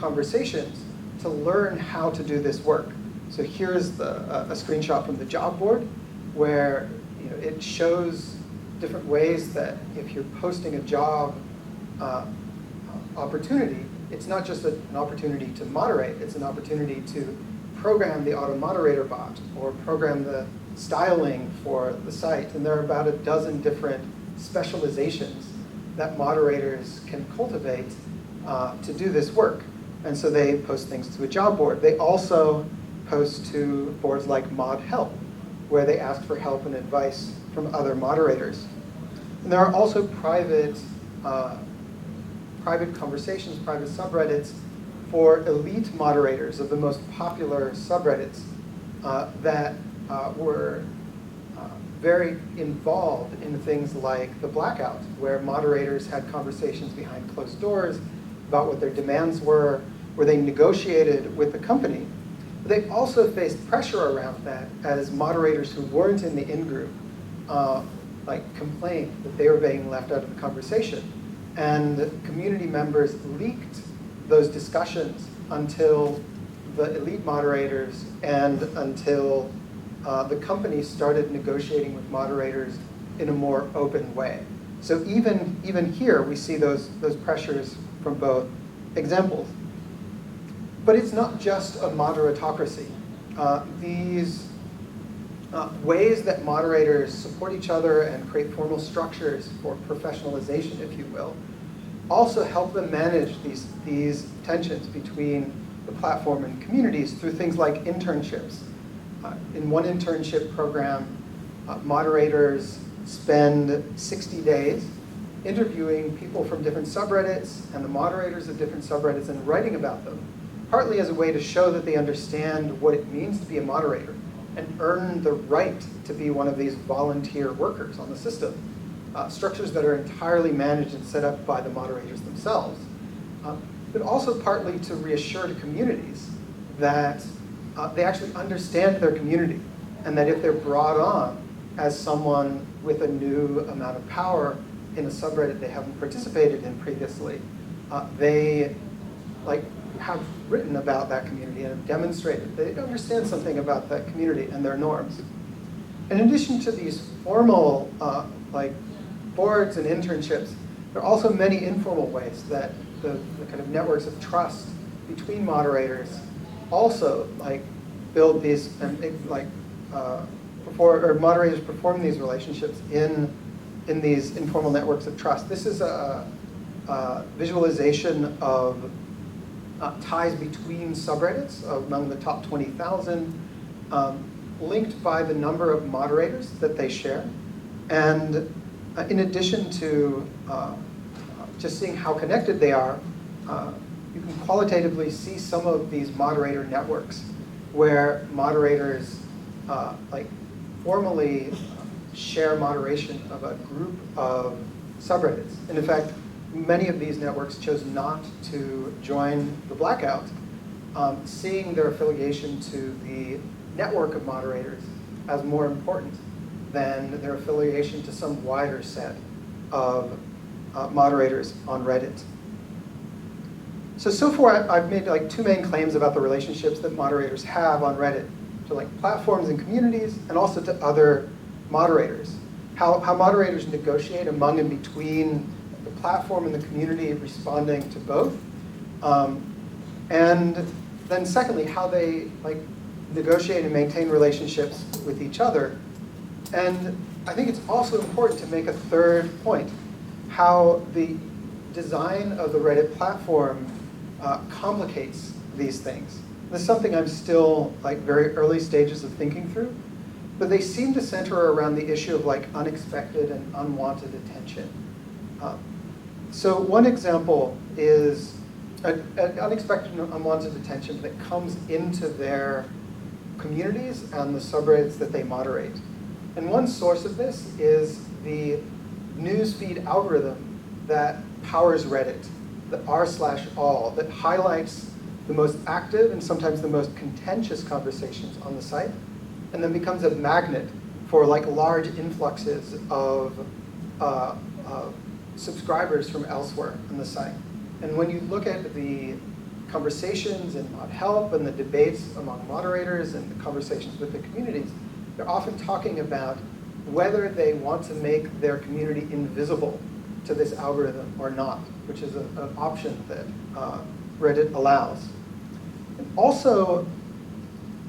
conversations to learn how to do this work. So here's a screenshot from the job board where it shows different ways that if you're posting a job opportunity, it's not just an opportunity to moderate, it's an opportunity to program the auto moderator bot or program the styling for the site. And there are about a dozen different specializations that moderators can cultivate to do this work. And so they post things to a job board. They also post to boards like Mod Help, where they ask for help and advice from other moderators. And there are also private conversations, private subreddits for elite moderators of the most popular subreddits that were very involved in things like the blackout, where moderators had conversations behind closed doors about what their demands were, where they negotiated with the company. But they also faced pressure around that as moderators who weren't in the in-group complained that they were being left out of the conversation. And community members leaked those discussions until the elite moderators and until the company started negotiating with moderators in a more open way. So even here, we see those pressures from both examples. But it's not just a moderatocracy. These ways that moderators support each other and create formal structures for professionalization, if you will, also help them manage these tensions between the platform and communities through things like internships. In one internship program, moderators spend 60 days interviewing people from different subreddits and the moderators of different subreddits and writing about them, partly as a way to show that they understand what it means to be a moderator and earn the right to be one of these volunteer workers on the system, structures that are entirely managed and set up by the moderators themselves, but also partly to reassure the communities that they actually understand their community, and that if they're brought on as someone with a new amount of power in a subreddit they haven't participated in previously, they have written about that community and have demonstrated that they understand something about that community and their norms. In addition to these formal boards and internships, there are also many informal ways that the kind of networks of trust between moderators also build these and moderators perform these relationships in these informal networks of trust. This is a visualization of ties between subreddits among the top 20,000, linked by the number of moderators that they share. And in addition to just seeing how connected they are, you can qualitatively see some of these moderator networks where moderators formally share moderation of a group of subreddits. And in fact, many of these networks chose not to join the blackout, seeing their affiliation to the network of moderators as more important than their affiliation to some wider set of moderators on Reddit. So far I've made two main claims about the relationships that moderators have on Reddit to platforms and communities, and also to other moderators. How moderators negotiate among and between the platform and the community, responding to both. And then secondly, how they negotiate and maintain relationships with each other. And I think it's also important to make a third point, how the design of the Reddit platform complicates these things. This is something I'm still very early stages of thinking through, but they seem to center around the issue of unexpected and unwanted attention. So one example is an unexpected and unwanted attention that comes into their communities and the subreddits that they moderate. And one source of this is the newsfeed algorithm that powers Reddit, the r/all, that highlights the most active and sometimes the most contentious conversations on the site, and then becomes a magnet for large influxes of subscribers from elsewhere on the site. And when you look at the conversations in mod help and the debates among moderators and the conversations with the communities, they're often talking about whether they want to make their community invisible to this algorithm or not, which is an option that Reddit allows. And also,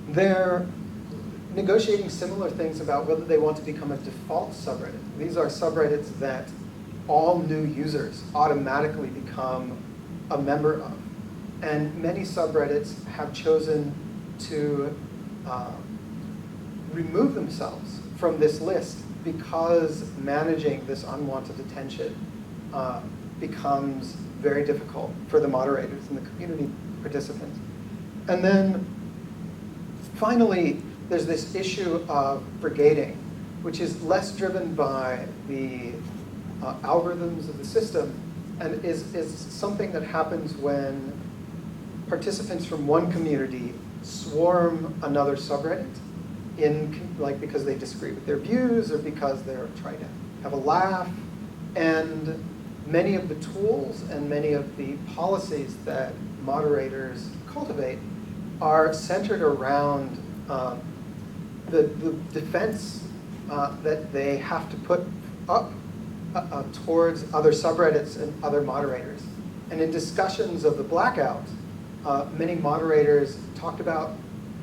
they're negotiating similar things about whether they want to become a default subreddit. These are subreddits that all new users automatically become a member of. And many subreddits have chosen to remove themselves from this list because managing this unwanted attention becomes very difficult for the moderators and the community participants. And then finally, there's this issue of brigading, which is less driven by the algorithms of the system and is something that happens when participants from one community swarm another subreddit because they disagree with their views or because they're trying to have a laugh. And many of the tools and many of the policies that moderators cultivate are centered around the defense that they have to put up towards other subreddits and other moderators. And in discussions of the blackout, many moderators talked about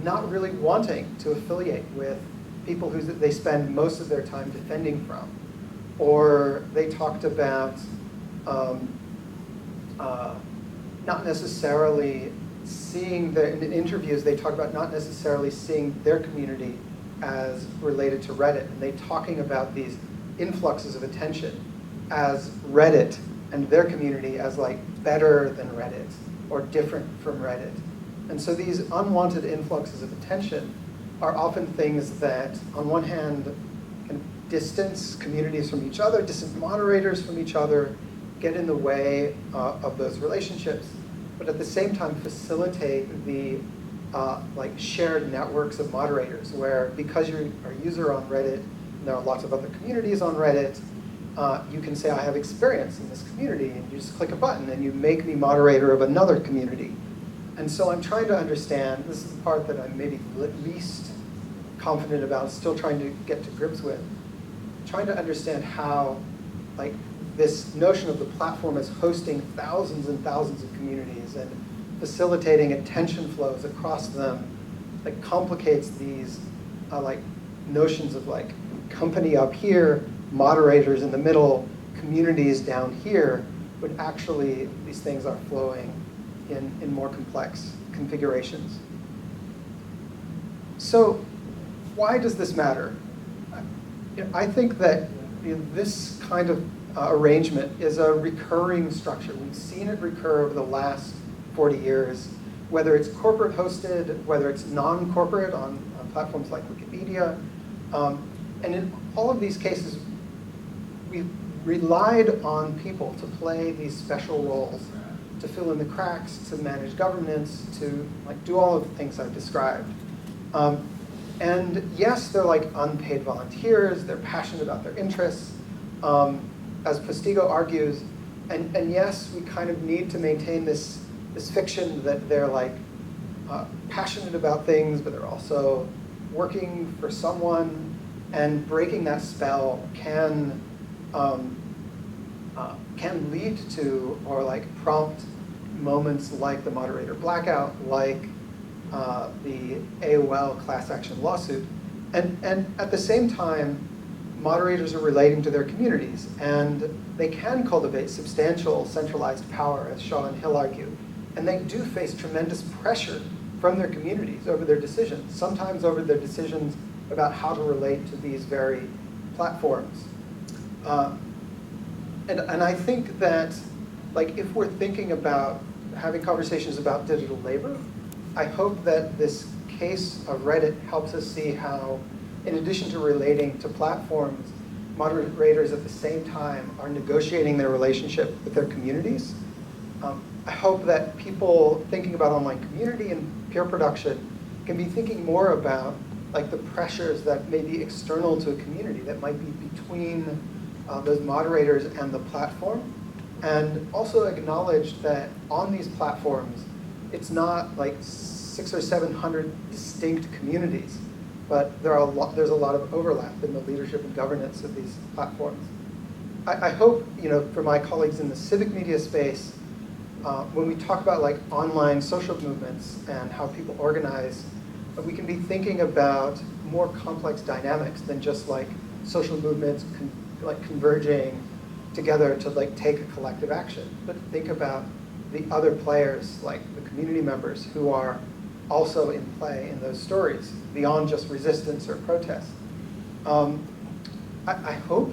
not really wanting to affiliate with people who they spend most of their time defending from. Or they talked about not necessarily seeing in interviews, they talk about not necessarily seeing their community as related to Reddit. And they talking about these influxes of attention as Reddit and their community as like better than Reddit or different from Reddit. And so these unwanted influxes of attention are often things that, on one hand, can distance communities from each other, distance moderators from each other, get in the way of those relationships, but at the same time facilitate the shared networks of moderators where, because you're a user on Reddit, and there are lots of other communities on Reddit, you can say, I have experience in this community, and you just click a button and you make me moderator of another community. And so I'm trying to understand, this is the part that I'm maybe least confident about, still trying to get to grips with, trying to understand how this notion of the platform as hosting thousands and thousands of communities and facilitating attention flows across them complicates these notions of company up here, moderators in the middle, communities down here, but actually these things are flowing in more complex configurations. So why does this matter? I think that this kind of arrangement is a recurring structure. We've seen it recur over the last 40 years, whether it's corporate hosted, whether it's non-corporate on platforms like Wikipedia. And in all of these cases, we've relied on people to play these special roles, to fill in the cracks, to manage governance, to do all of the things I've described. And yes, they're unpaid volunteers, they're passionate about their interests, as Postigo argues, and yes, we kind of need to maintain this fiction that they're passionate about things, but they're also working for someone, and breaking that spell can lead to or prompt moments like the moderator blackout, like the AOL class action lawsuit, and at the same time, moderators are relating to their communities, and they can cultivate substantial centralized power, as Shaw and Hill argue, and they do face tremendous pressure from their communities over their decisions, sometimes over their decisions about how to relate to these very platforms. And I think that if we're thinking about having conversations about digital labor, I hope that this case of Reddit helps us see how, in addition to relating to platforms, moderators at the same time are negotiating their relationship with their communities. I hope that people thinking about online community and peer production can be thinking more about the pressures that may be external to a community, that might be between those moderators and the platform, and also acknowledge that on these platforms, it's not like 600 or 700 distinct communities, but there's a lot of overlap in the leadership and governance of these platforms. I hope, for my colleagues in the civic media space, when we talk about like online social movements and how people organize, we can be thinking about more complex dynamics than just like social movements converging together to like take a collective action, but think about the other players, like the community members who are also in play in those stories beyond just resistance or protest. I hope